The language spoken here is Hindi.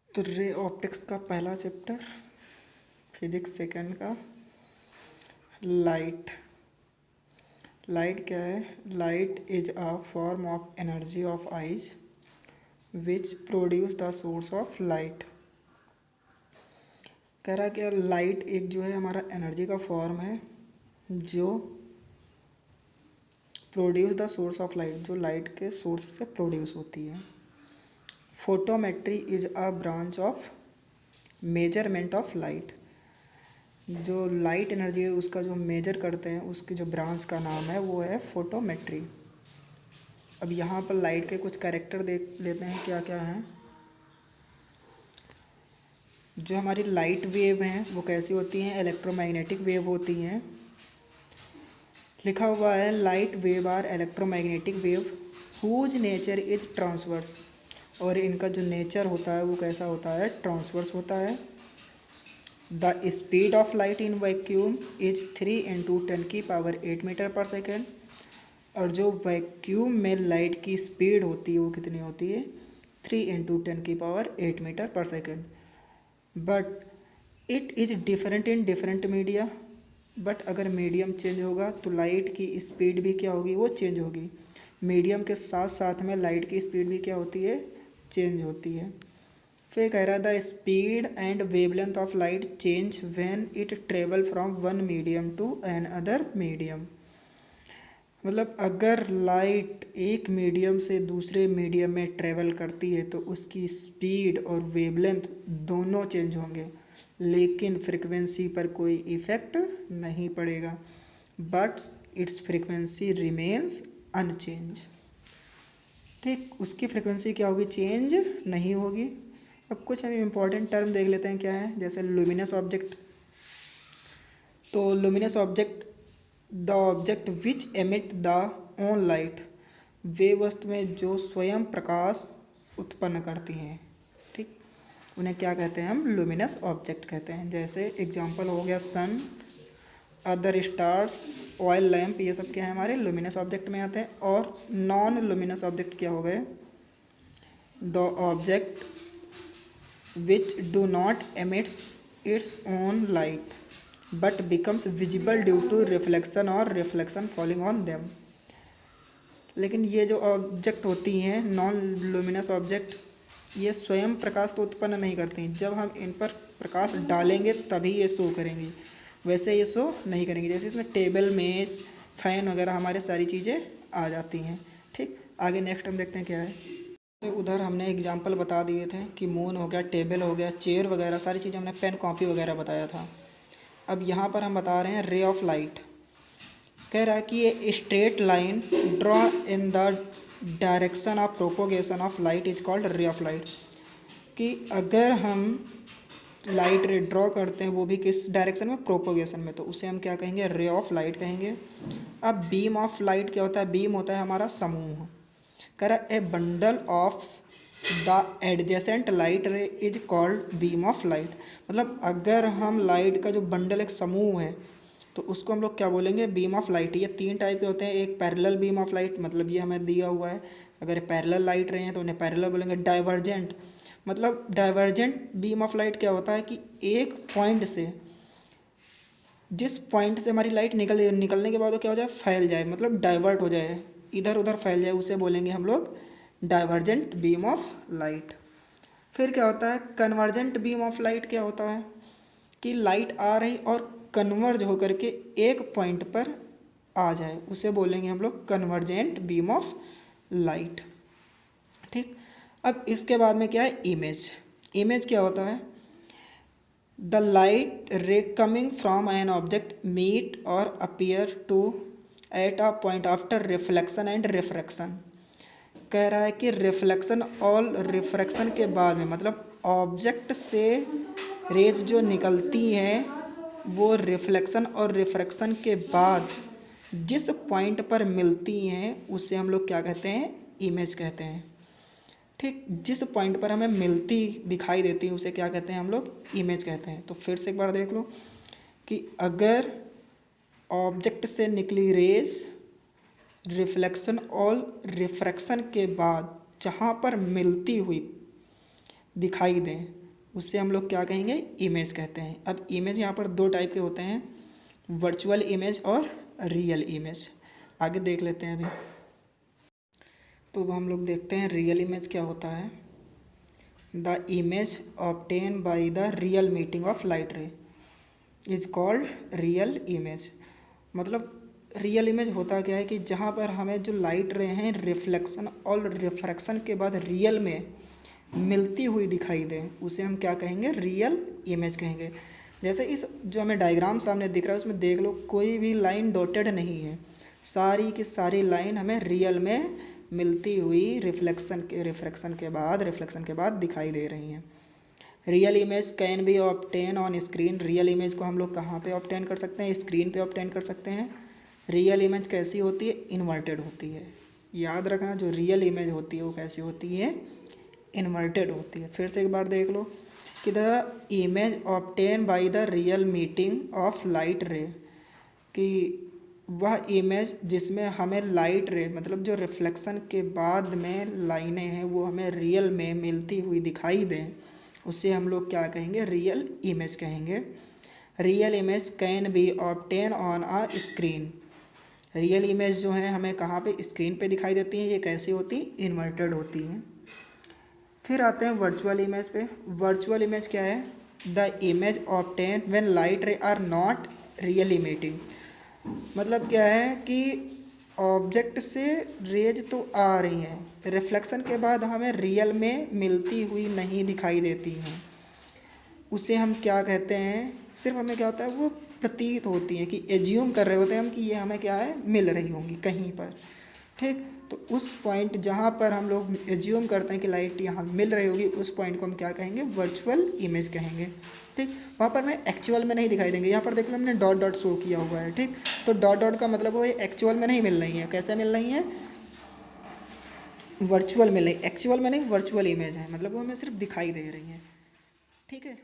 तो रे ऑप्टिक्स का पहला चैप्टर, फिजिक्स सेकंड का, लाइट। लाइट क्या है? Light is a form of energy of eyes which produce the source of light. कह रहा है कि लाइट एक जो है हमारा एनर्जी का फॉर्म है जो produce the source of light, जो लाइट के सोर्स से प्रोड्यूस होती है। Photometry is a branch of measurement of light. जो लाइट एनर्जी है उसका जो मेजर करते हैं उसकी जो ब्रांच का नाम है वो है फोटोमेट्री। अब यहाँ पर लाइट के कुछ कैरेक्टर देख लेते हैं क्या क्या हैं। जो हमारी लाइट वेव हैं वो कैसी होती हैं? इलेक्ट्रोमैग्नेटिक वेव होती हैं। लिखा हुआ है light wave are electromagnetic wave whose nature is transverse. और इनका जो नेचर होता है वो कैसा होता है? ट्रांसवर्स होता है। The speed of light in vacuum is 3 × 10⁸ metre per second. और जो वैक्यूम में लाइट की स्पीड होती है वो कितनी होती है? 3 × 10⁸ metre per second. But it is different in different media. But अगर मीडियम चेंज होगा तो लाइट की स्पीड भी क्या होगी? वो चेंज होगी। मीडियम के साथ साथ में लाइट की स्पीड भी क्या होती है? चेंज होती है। फिर कह रहा है the speed and wavelength of light change when it travel from one medium to another medium. मतलब अगर लाइट एक मीडियम से दूसरे मीडियम में ट्रेवल करती है तो उसकी स्पीड और वेवलेंथ दोनों चेंज होंगे, लेकिन फ्रिक्वेंसी पर कोई इफ़ेक्ट नहीं पड़ेगा। But its frequency remains unchange. ठीक, उसकी फ्रिक्वेंसी क्या होगी? चेंज नहीं होगी। अब कुछ हम इम्पॉर्टेंट टर्म देख लेते हैं क्या है। जैसे लुमिनस ऑब्जेक्ट। तो luminous object the object which emit the own light. वे वस्तु में जो स्वयं प्रकाश उत्पन्न करती हैं, ठीक, उन्हें क्या कहते हैं? हम लुमिनस ऑब्जेक्ट कहते हैं। जैसे एग्जांपल हो गया सन, अदर स्टार्स, ऑयल लैम्प, ये सब क्या है? हमारे लुमिनस ऑब्जेक्ट में आते हैं। और नॉन लुमिनस ऑब्जेक्ट क्या हो गए? The object which do not emits its own light but becomes visible due to reflection or reflection falling on them। लेकिन ये जो ऑब्जेक्ट होती हैं नॉन लुमिनस ऑब्जेक्ट, ये स्वयं प्रकाश तो उत्पन्न नहीं करती। जब हम इन पर प्रकाश डालेंगे तभी ये शो करेंगी, वैसे ये शो नहीं करेंगी। जैसे इसमें टेबल, मेज, फैन वगैरह हमारे सारी चीज़ें आ जाती हैं। ठीक, आगे नेक्स्ट हम देखते हैं क्या है। तो उधर हमने एग्जाम्पल बता दिए थे कि मून हो गया, टेबल हो गया, चेयर वगैरह सारी चीज़ें हमने पेन कॉपी वगैरह बताया था। अब यहाँ पर हम बता रहे हैं रे ऑफ लाइट। कह रहा है कि ये straight line draw in the direction of propagation of light is called ray of light. कि अगर हम लाइट रे ड्रॉ करते हैं वो भी किस डायरेक्शन में? प्रोपोगेशन में, तो उसे हम क्या कहेंगे? रे ऑफ लाइट कहेंगे। अब बीम ऑफ लाइट क्या होता है? बीम होता है हमारा समूह। कह रहा ए bundle of the adjacent light रे is called beam of light. मतलब अगर हम लाइट का जो बंडल, एक समूह है, तो उसको हम लोग क्या बोलेंगे? Beam of light. ये 3 टाइप के होते हैं। एक पैरेलल बीम ऑफ लाइट, मतलब ये हमें दिया हुआ है, अगर पैरेलल लाइट रहे हैं तो उन्हें पैरेलल बोलेंगे। डाइवर्जेंट, मतलब डाइवर्जेंट बीम ऑफ लाइट क्या होता है कि एक पॉइंट से, जिस पॉइंट से हमारी लाइट निकलने के बाद वो क्या हो जाए? फैल जाए, मतलब डाइवर्ट हो जाए, इधर उधर फैल जाए, उसे बोलेंगे हम लोग डाइवर्जेंट बीम ऑफ लाइट। फिर क्या होता है? Convergent beam of light. क्या होता है कि लाइट आ रही और कन्वर्ज होकर के एक पॉइंट पर आ जाए, उसे बोलेंगे हम लोग कन्वर्जेंट बीम ऑफ लाइट। ठीक, अब इसके बाद में क्या है? इमेज। इमेज क्या होता है? The light ray coming from an object meet और appear to at a point after reflection and refraction. कह रहा है कि रिफ्लेक्शन और रिफ्रैक्शन के बाद में, मतलब ऑब्जेक्ट से रेज जो निकलती हैं वो रिफ्लेक्शन और रिफ्रैक्शन के बाद जिस पॉइंट पर मिलती हैं उसे हम लोग क्या कहते हैं? इमेज कहते हैं। ठीक, जिस पॉइंट पर हमें मिलती दिखाई देती है उसे क्या कहते हैं? हम लोग इमेज कहते हैं। तो फिर से एक बार देख लो कि अगर ऑब्जेक्ट से निकली रेज रिफ्लेक्शन और रिफ्रैक्शन के बाद जहाँ पर मिलती हुई दिखाई दें उससे हम लोग क्या कहेंगे, इमेज कहते हैं। अब इमेज यहाँ पर दो टाइप के होते हैं, वर्चुअल इमेज और रियल इमेज। आगे देख लेते हैं अभी। तो अब हम लोग देखते हैं रियल इमेज क्या होता है। The image obtain by the real meeting of light रे इज कॉल्ड रियल इमेज। मतलब रियल इमेज होता क्या है कि जहाँ पर हमें जो लाइट रे हैं रिफ्लेक्शन और रिफ्रैक्शन के बाद रियल में मिलती हुई दिखाई दे, उसे हम क्या कहेंगे, रियल इमेज कहेंगे। जैसे इस जो हमें डायग्राम सामने दिख रहा है उसमें देख लो, कोई भी लाइन डॉटेड नहीं है, सारी की सारी लाइन हमें रियल में मिलती हुई रिफ्लेक्शन के बाद दिखाई दे रही हैं। Real image can be obtain on screen. Real image को हम लोग कहाँ पे ऑब्टेन कर सकते हैं, स्क्रीन पे ऑब्टेन कर सकते हैं। रियल इमेज कैसी होती है, इन्वर्टेड होती है। याद रखना, जो रियल इमेज होती है वो कैसी होती है, इन्वर्टेड होती है। फिर से एक बार देख लो कि the image obtain by the real meeting of light रे, कि वह इमेज जिसमें हमें लाइट रे मतलब जो रिफ्लेक्शन के बाद में लाइनें हैं वो हमें रियल में मिलती हुई दिखाई दें, उसे हम लोग क्या कहेंगे, रियल इमेज कहेंगे। Real image can be obtain on a screen. Real image जो है हमें कहाँ पे, स्क्रीन पे दिखाई देती हैं। ये कैसी होती, इन्वर्टेड होती हैं। फिर आते हैं वर्चुअल इमेज पे। वर्चुअल इमेज क्या है, the image obtain when light ray are not real emitting. मतलब क्या है कि ऑब्जेक्ट से रेज तो आ रही हैं, रिफ्लेक्शन के बाद हमें रियल में मिलती हुई नहीं दिखाई देती हैं, उसे हम क्या कहते हैं, सिर्फ हमें क्या होता है, वो प्रतीत होती है, कि एज्यूम कर रहे होते हैं हम कि ये हमें क्या है, मिल रही होंगी कहीं पर। ठीक, तो उस पॉइंट जहाँ पर हम लोग एज्यूम करते हैं कि लाइट यहाँ मिल रही होगी, उस पॉइंट को हम क्या कहेंगे, वर्चुअल इमेज कहेंगे। ठीक, वहाँ पर हमें एक्चुअल में नहीं दिखाई देंगे। यहाँ पर देख लो हमने डॉट डॉट शो किया हुआ है। ठीक, तो डॉट डॉट का मतलब वो एक्चुअल में नहीं मिल रही है। कैसे मिल रही हैं, वर्चुअल में नहीं, एक्चुअल में नहीं, वर्चुअल इमेज है, मतलब वो हमें सिर्फ दिखाई दे रही है। ठीक है।